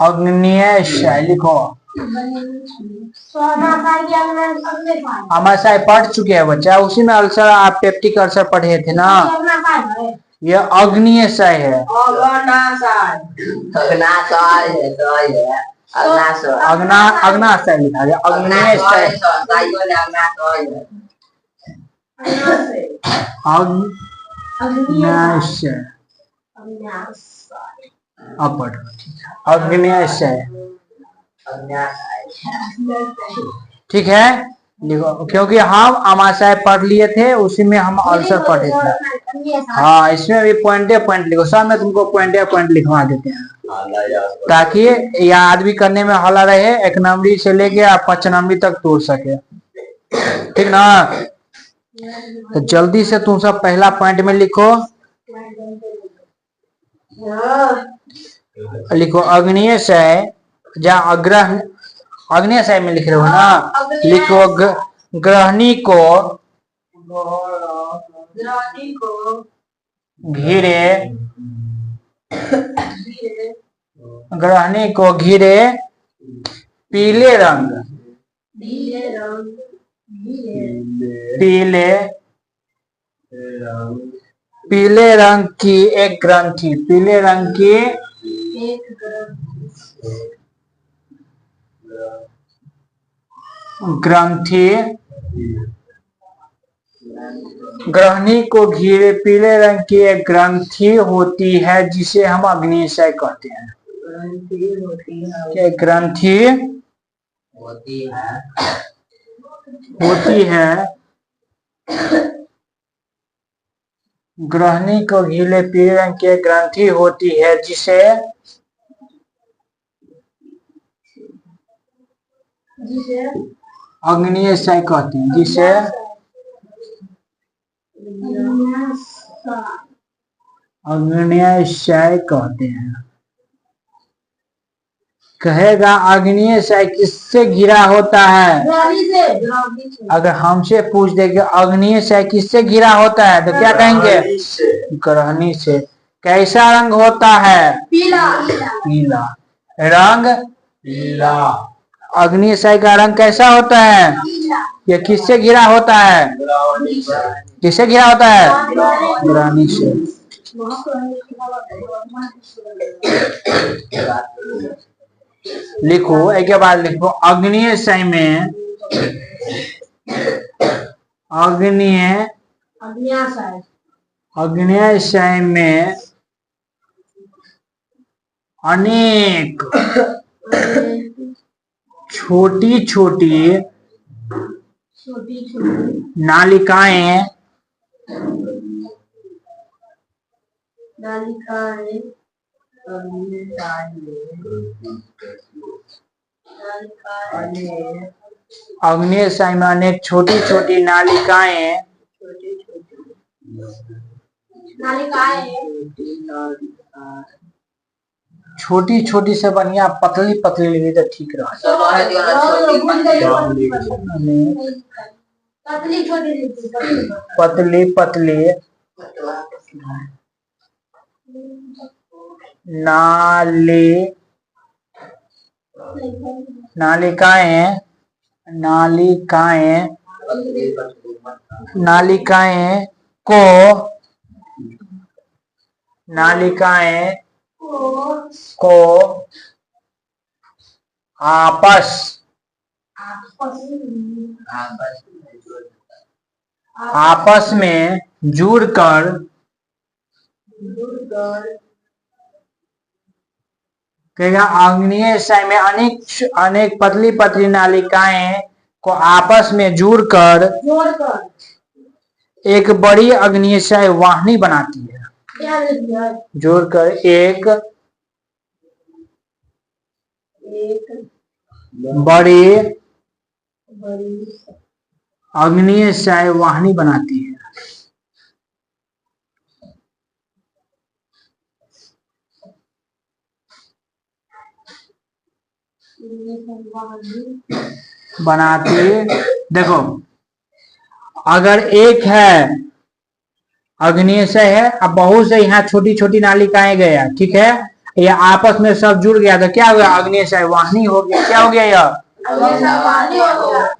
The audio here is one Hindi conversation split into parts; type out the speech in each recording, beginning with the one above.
अग्न्येय लिखो। अमाशय पढ़ चुके हैं बच्चा, उसी में अल्सर आप पेप्टिक अल्सर पढ़े थे ना। ये अग्न्येय है। अग्नाशय लिखा गया। अग्न्येय अपढ़। अग्न्येय ठीक है लिखो, क्योंकि हम अमाशय पढ़ लिए थे, उसी में हम अल्सर पढ़े थे। हाँ इसमें भी पॉइंट लिखो, सब में तुमको पॉइंट लिखवा देते हैं ताकि याद भी करने में हला रहे। 1 नंबरी से लेके 5 नंबरी तक तोड़ सके, ठीक ना। तो जल्दी से तुम सब पहला पॉइंट में लिखो। लिखो अग्न्येय या अग्न्येय में लिख रहे हो ना। लिखो ग्रहणी को घिरे, ग्रहणी को घिरे पीले रंग, पीले रंग की एक ग्रंथि, पीले रंग की ग्रंथि, ग्रहणी को घिरे पीले रंग की एक ग्रंथि होती है जिसे हम अग्न्येय कहते हैं। ग्रंथि होती है, ग्रहणी को घिरे पीले रंग की एक ग्रंथि होती है जिसे अग्न्येय कहते हैं, जिसे अग्न्येय कहते हैं। कहेगा अग्न्येय किससे घिरा होता है? अगर हमसे पूछ दे कि अग्न्येय किससे घिरा होता है तो क्या कहेंगे? ग्रहणी से। कैसा रंग होता है? पीला। पीला रंग, पीला। अग्न्येय का रंग कैसा होता है? ये किससे घिरा होता है? किससे घिरा होता है? ग्रहणी से। लिखो एक के बाद लिखो अग्न्येय में, अग्न्येय में अनेक छोटी छोटी नालिकाएं अग्न्येय में अनेक छोटी छोटी नालिकाएं छोटी छोटी से बढ़िया पतली पतली लगी तो ठीक रहा। पतली पतली नालिकाएं को आपस में जुड़कर कहेगा अग्न्येय में अनेक पतली पतली नालिकाएं को आपस में जोड़कर एक बड़ी अग्न्येय वाहिनी बनाती है। जोड़कर एक बड़ी अग्न्येय वाहिनी बनाती है। देखो अगर एक है अग्न्येय है, अब बहुत से यहाँ छोटी छोटी नालिकाएं गया, ठीक है। ये आपस में सब जुड़ गया तो क्या हो गया, अग्न्यशय वाहिनी हो गया। क्या हो गया यह,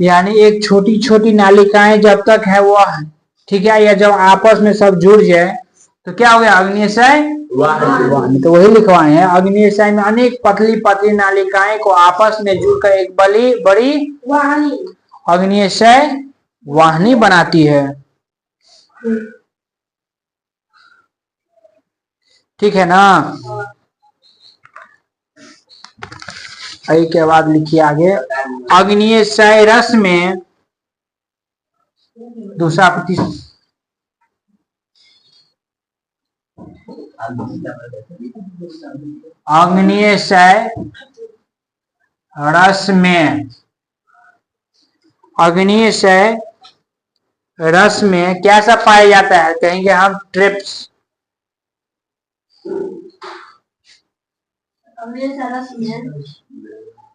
यानी एक छोटी छोटी नालिकाएं जब तक है वह, ठीक है, या जब आपस में सब जुड़ जाए तो क्या हो गया, अग्न्यशय वाहिनी। तो वही लिखवाए हैं, अग्न्यशय में अनेक पतली पतली नालिकाएं को आपस में जुड़कर एक बड़ी अग्न्यशय वाहिनी बनाती है। ठीक है ना। आई के बाद लिखिए आगे, अग्न्यशय रस में दूसरा अग्न्यशय रस में, अग्न्यशय रस में क्या सब पाया जाता है, कहेंगे हम ट्रिप्स।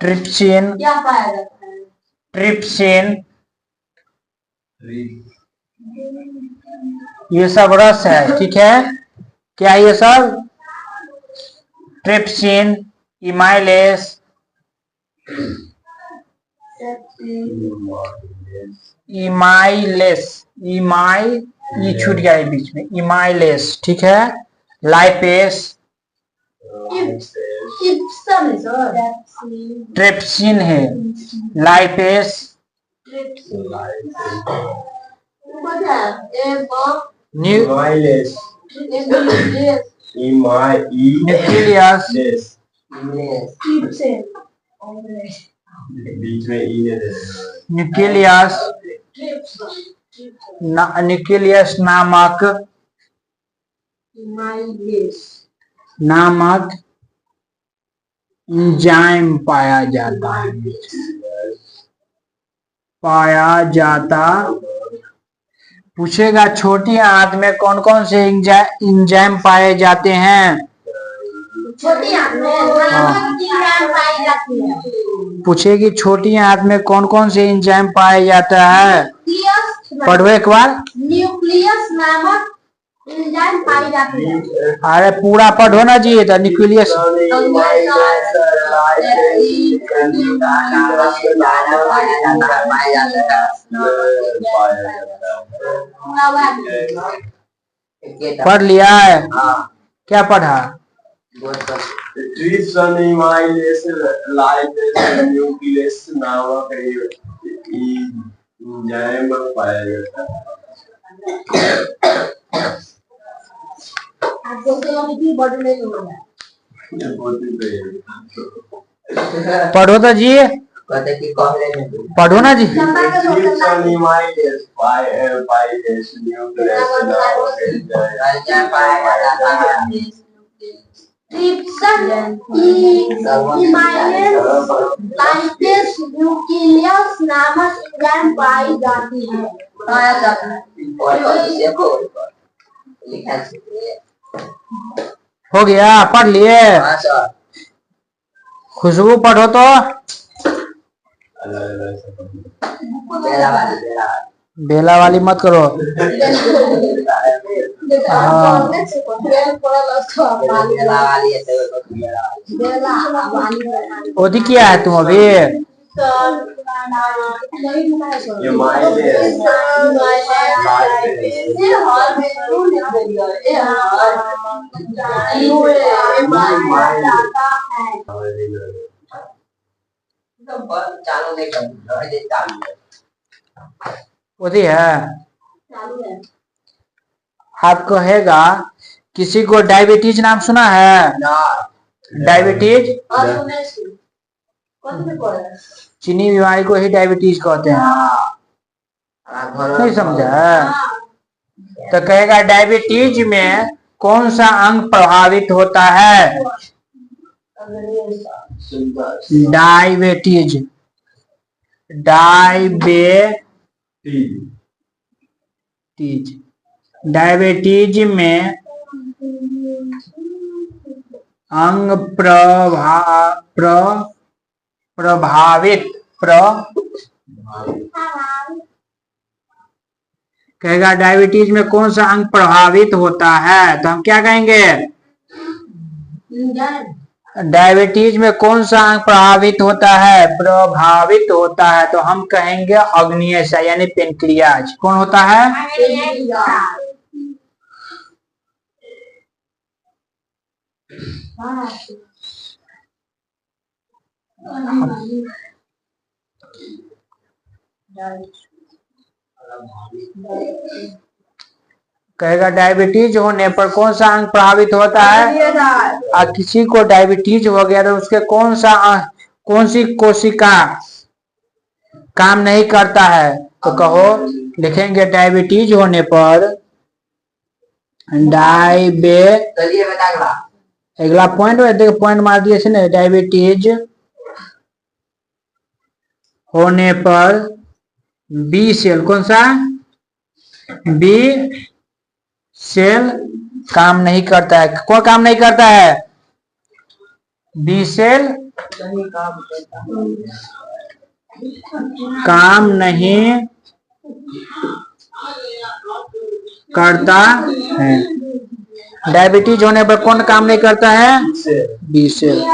ट्रिप्सिन, क्या पाया जाता है, ट्रिप्सिन, ये सब रस है। ठीक है, क्या ये सब, ट्रिप्सिन, इमाइलेस, ये छूट गया है बीच में, इमाइलेस, ठीक है, लाइपेस, ट्रिप्सिन है, लाइपेस, न्यूक्लियस, न्यूक्लियस नामक एंजाइम पाया जाता। पूछेगा छोटी आंत में कौन कौन से एंजाइम पाए जाते हैं, छोटी आंत में एंजाइम पाई जाती है। पूछेगी छोटी आंत में कौन कौन से एंजाइम पाया जाता है, पढ़ो एक बार, न्यूक्लियस नामक एंजाइम पाई जाती है। अरे पूरा पढ़ो ना जी, तो न्यूक्लियस, पढ़ लिया है, क्या पढ़ा, ट्रिप्सिन, इमाइलेस, लाइपेस, न्यूक्लियस नामक एंजाइम पाया जाता है। पढ़ो तो जी, पढ़ो ना जी, ट्रिप्सिन, इमाइलेस, पाइलेस, न्यूक्लियस नामक एंजाइम पाया जाता है। ट्रिप्सिन, इमाइलेस, लाइपेस, न्यूक्लियस नामक एंजाइम पाई जाती है। हो गया, पढ़ लिए। खुशबू पढ़ो तो, बेला वाली मत करो। ओदी क्या है तुम अभी, ओदी है। आप कहेगा किसी को डायबिटीज नाम सुना है, डायबिटीज, चीनी बीमारी को ही डायबिटीज कहते हैं, नहीं समझा। तो कहेगा डायबिटीज में कौन सा अंग प्रभावित होता है, डायबिटीज, डायबिटीज में अंग प्रभावित कहेगा डायबिटीज में कौन सा अंग प्रभावित होता है, तो हम क्या कहेंगे, डायबिटीज में कौन सा अंग प्रभावित होता है? प्रभावित होता है तो हम कहेंगे अग्न्येय यानी पेनक्रियाज। कौन होता है? कहेगा डायबिटीज होने पर कौन सा अंग प्रभावित होता है? और किसी को डायबिटीज हो गया तो उसके कौन सी कोशिका काम नहीं करता है? तो कहो, लिखेंगे डायबिटीज होने पर अगला पॉइंट देखो, पॉइंट मार दिए ना। डायबिटीज होने पर बी सेल, कौन सा? बी सेल काम नहीं करता है। कौन काम नहीं करता है? बी सेल काम नहीं करता है। डायबिटीज होने पर कौन काम नहीं करता है? B cell.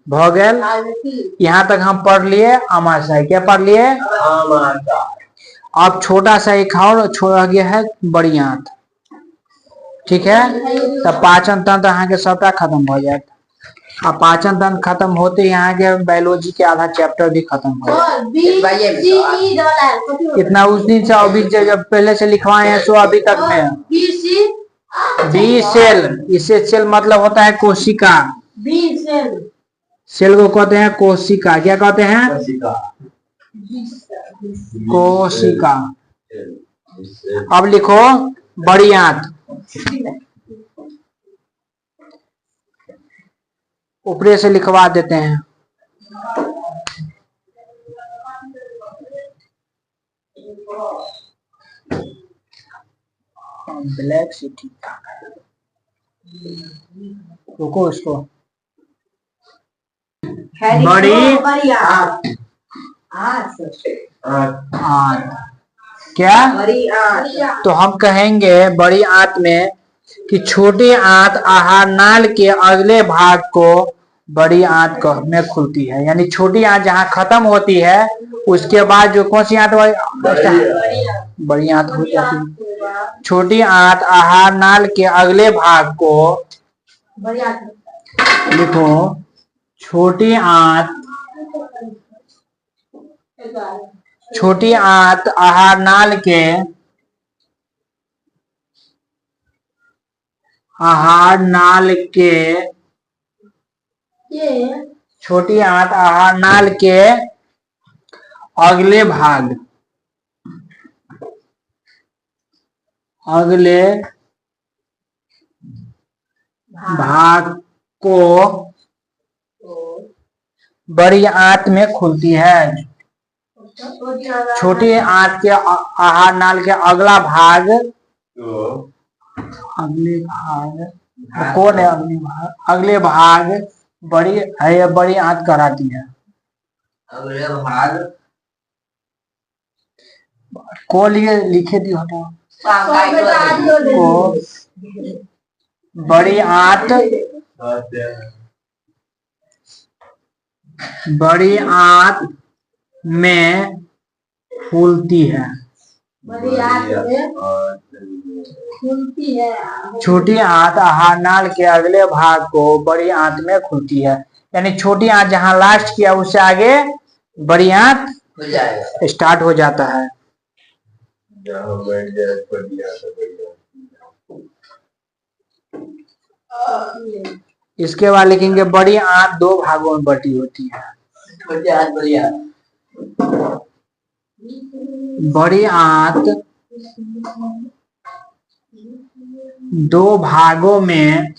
भोगल, यहाँ तक हम पढ़ लिए आमाशय। क्या पढ़ लिए? अब छोटा सा एक और छोड़ा गया है बड़ी आंत। ठीक है, तब पाचन तंत्र यहाँ के सबटा खत्म हो जाता। अब पाचन तंत्र खत्म होते यहाँ के बायोलॉजी के आधा चैप्टर भी खत्म हो जाता। इतना उस दिन से अभी जब पहले से लिखवाए हैं सो अभी तक में बी सेल। इससे सेल मतलब होता है कोशिका। सेल को कहते हैं कोशिका। क्या कहते हैं? कोशिका। अब लिखो बड़ी आंत। ऊपरे से लिखवा देते हैं। Black city. रुको इसको। बड़ी आंत। क्या? तो हम कहेंगे बड़ी आंत में कि छोटी आंत आहार नाल के अगले भाग को बड़ी आंत में खुलती है। यानी छोटी आंत जहाँ खत्म होती है उसके बाद जो कौन सी आंत? बड़ी आंत हो जाती है। छोटी आंत आहार नाल के अगले भाग को लिखो छोटी आंत। छोटी आंत आहार नाल के छोटी आंत आहार नाल के अगले भाग को बड़ी आंत में खुलती है। छोटी आंत के आहार नाल के अगला भाग कौन है? अगले भाग बड़ी है, बड़ी आंत कहलाती है। अगले भाग को लिए लिखे दी होता को बड़ी आंत में फूलती है। छोटी आंत आहार नाल के अगले भाग को बड़ी आंत में खुलती है। यानी छोटी आंत जहां लास्ट किया उससे आगे बड़ी आंत स्टार्ट हो जाता है। इसके बाद लिखेंगे बड़ी आंत दो भागों में बटी होती है। बड़ी आंत दो भागों में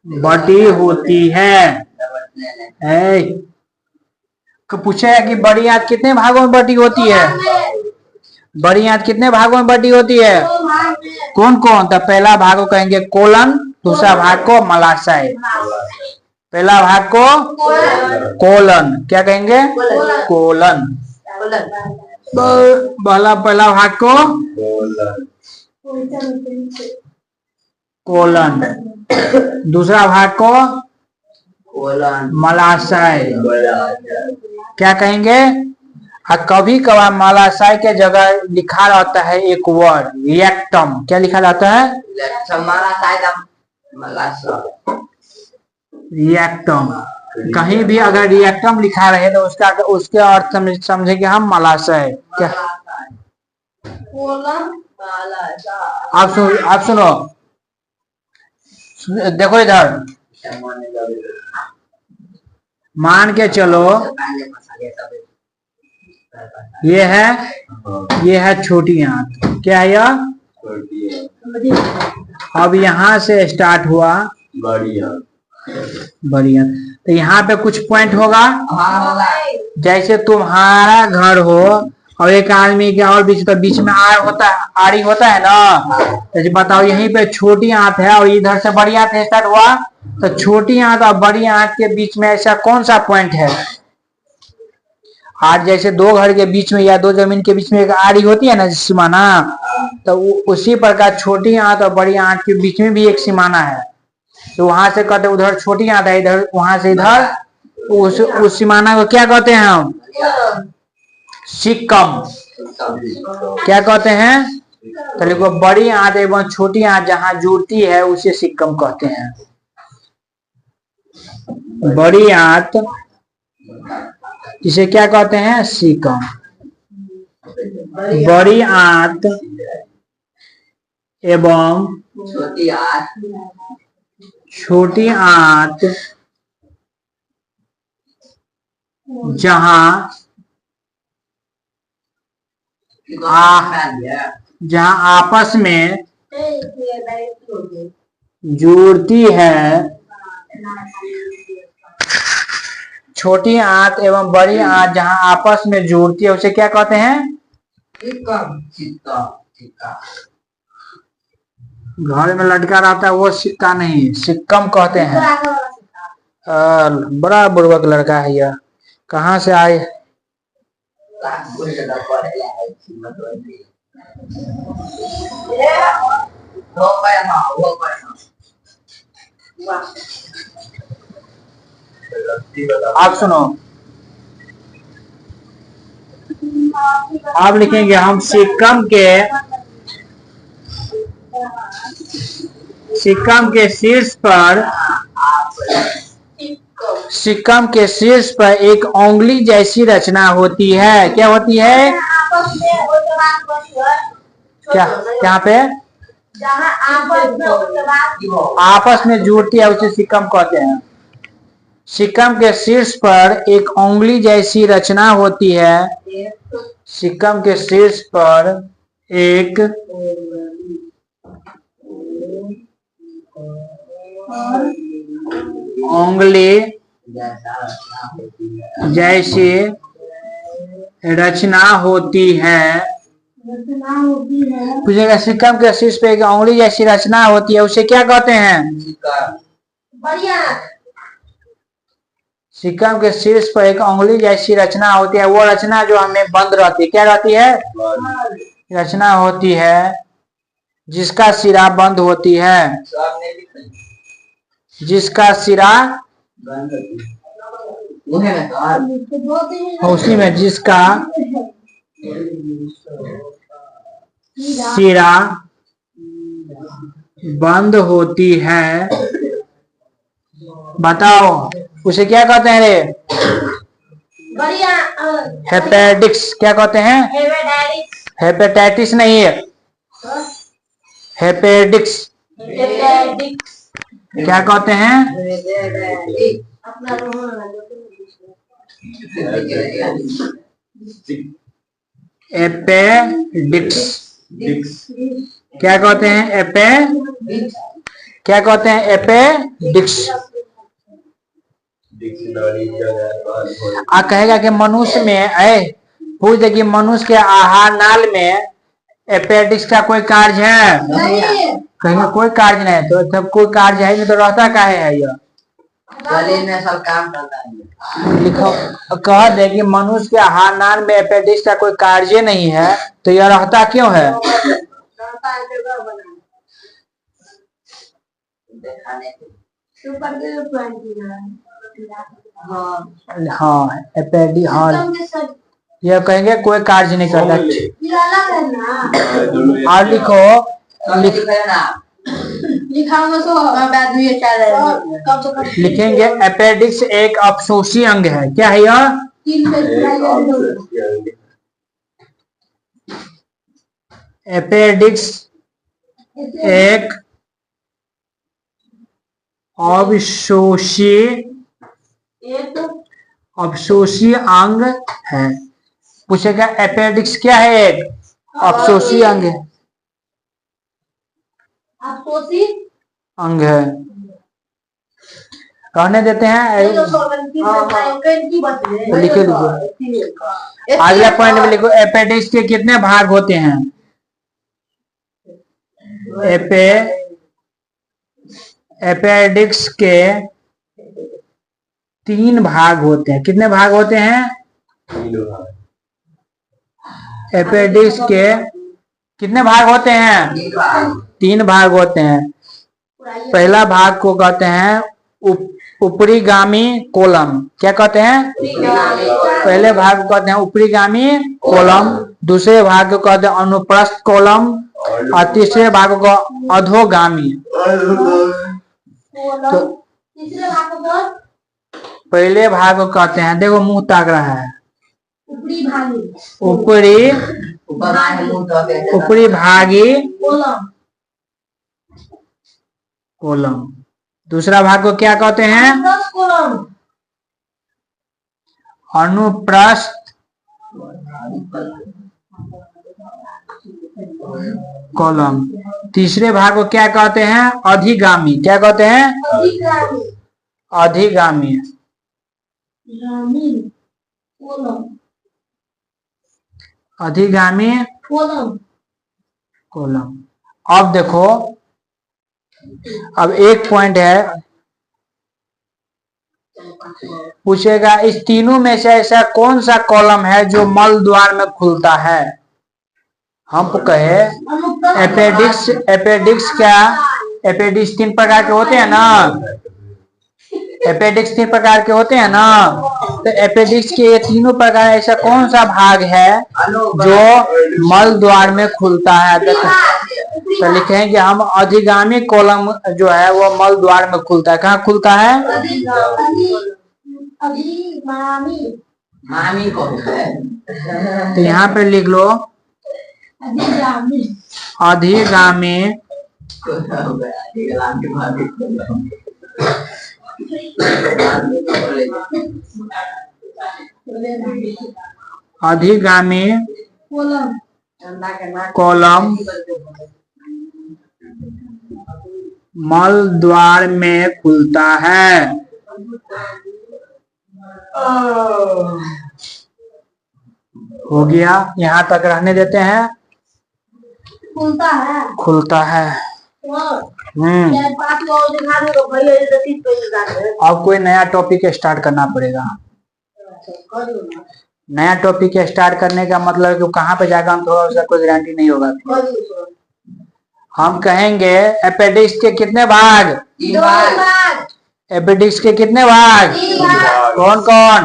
बटी होती है। पूछे है कि बड़ी आंत कितने भागों में बटी होती है? बड़ी आंत कितने भागों में बटी होती है? दो भाग में कौन कौन? तो पहला भाग को कहेंगे कोलन, दूसरा भाग को मलाशय। पहला भाग को कोलन, क्या कहेंगे? कोलन। पहला भाग को कोलन, दूसरा भाग को मलाशय, क्या कहेंगे? कभी कभार मलाशय के जगह लिखा रहता है एक वर्ड रिएक्टम, क्या लिखा रहता है? रिएक्टम। कहीं भी अगर रिएक्टम लिखा रहे तो उसके अर्थ समझेंगे हम मलाशय। क्या आप सुनो, देखो इधर, मान के चलो ये है छोटी आंत, क्या है यह? अब यहाँ से स्टार्ट हुआ बड़ी आंत, तो यहाँ पे कुछ पॉइंट होगा। जैसे तुम्हारा घर हो और एक आदमी के और बीच, तो बीच में आड़ी होता है ना। तो बताओ यहीं पे छोटी आंत है और इधर से बड़ी आंत स्टार्ट हुआ, तो छोटी आंत और बड़ी आंत के बीच में ऐसा कौन सा पॉइंट है? आज जैसे दो घर के बीच में या दो जमीन के बीच में एक आड़ी होती है ना, सीमाना, तो उसी प्रकार छोटी आंत और बड़ी आंत के बीच में भी एक सीमाना है। तो वहां से कहते उधर छोटी आंत है, इधर वहां से इधर, उस सीमाना को क्या कहते हैं हम? सिक्कम। क्या कहते हैं? तो देखो बड़ी आंत एवं छोटी आंत जहां जुड़ती है उसे सिक्कम कहते हैं। बड़ी आंत इसे क्या कहते हैं? सिक्कम। बड़ी आंत एवं छोटी आंत जहां आपस में जुड़ती है, छोटी आंत एवं बड़ी आंत जहां आपस में जुड़ती है उसे क्या कहते हैं? घर में लटका रहता है वो सिक्का नहीं, सिक्कम कहते हैं। बड़ा बुर्बक लड़का है यह, कहाँ से आए? आप सुनो, आप लिखेंगे हम सिक्कम के शीर्ष पर एक उंगली जैसी रचना होती है। क्या होती है? क्या यहाँ पे आपस में जुड़ती है उसे सिक्कम कहते हैं। सिक्कम के शीर्ष पर एक उंगली जैसी रचना होती है। सिक्कम के शीर्ष पर एक उंगली जैसी रचना होती है। पूछेगा सिक्कम के शीर्ष पे एक उंगली जैसी रचना होती है उसे क्या कहते हैं? सिक्कम के शीर्ष पर एक उंगली जैसी रचना होती है, वो रचना जो हमें बंद रहती है। क्या रहती है? रचना होती है जिसका सिरा बंद होती है, जिसका सिरा उसी में जिसका सिरा बंद होती है। बताओ उसे क्या कहते हैं रे? हेपेटिक्स। क्या कहते हैं? हेपेटाइटिस नहीं है, हेपेटिक्स। क्या कहते हैं? एपेडिक्स। क्या कहते हैं? क्या कहते हैं? एपेडिक्स। कहेगा कि मनुष्य में पूछ दे कि मनुष्य के आहार नाल में अपेंडिक्स का कोई कार्य है? नहीं। कहेंगे कोई कार्य नहीं, तो जब कोई कार्य है नहीं तो रहता काहे है यह? शरीर में सब काम करता है। लिखो, कह दे कि मनुष्य के आहार नाल में अपेंडिक्स का कोई कार्य नहीं है, तो यह रहता क्यों है? दिखाने के सुपर के हाँ अपेंडिक्स, हाँ यह कहेंगे कोई कार्य नहीं करता। ये अलग है ना। और लिखो, लिख ना लिखाऊंगा सो बाद में ये चल रहा है। लिखेंगे अपेंडिक्स एक अफसोसी अंग है। क्या है यह? तीन अपेंडिक्स एक अफसोसी अंग है। पूछेगा अपेंडिक्स क्या है? एक अफसोसी अंग है, अंग है। कहने देते हैं, लिखे लीजिए। अगला पॉइंट में लिखो, अपेंडिक्स के कितने भाग होते हैं? अपेंडिक्स के 3 भाग होते हैं। कितने भाग होते हैं? अपेंडिक्स के कितने भाग होते हैं? 3 भाग होते हैं। पहला भाग को कहते हैं ऊपरीगामी कोलम। क्या कहते हैं? पहले भाग को कहते हैं ऊपरीगामी कोलम, दूसरे भाग को कहते हैं अनुप्रस्थ कोलम, और तीसरे भाग को अधोगामी। तो पहले भाग को कहते हैं, देखो मुंह ताक रहा है, ऊपरी भागी कोलम। दूसरा भाग को क्या कहते हैं? अनुप्रस्थ कोलम। तीसरे भाग को क्या कहते हैं? अधिगामी। क्या कहते हैं? अधिगामी। अधिगामी कोलम। अब देखो, अब एक पॉइंट है, पूछेगा इस तीनों में से ऐसा कौन सा कॉलम है जो मल द्वार में खुलता है? हम कहे अपेंडिक्स क्या? अपेंडिक्स 3 प्रकार के होते हैं ना, अपेंडिक्स 3 प्रकार के होते हैं ना, तो अपेंडिक्स के ये तीनों प्रकार ऐसा कौन सा भाग है जो मल द्वार में खुलता है? तो लिखेंगे हम अधिगामी कोलम जो है वो मल द्वार में खुलता है। कहाँ खुलता है? मामी को है। तो यहाँ पे लिख लो अधिगामी अधिगामी कोलम मल द्वार में खुलता है। हो गया, यहाँ तक रहने देते हैं। खुलता है। खुलता है। अब कोई नया टॉपिक स्टार्ट करना पड़ेगा। नया टॉपिक स्टार्ट करने का मतलब कि कहाँ पे जाएगा हम थोड़ा, उसका कोई गारंटी नहीं होगा। हम कहेंगे अपेंडिक्स के कितने भाग? 3 भाग। अपेंडिक्स के कितने भाग? 3 भाग। कौन कौन?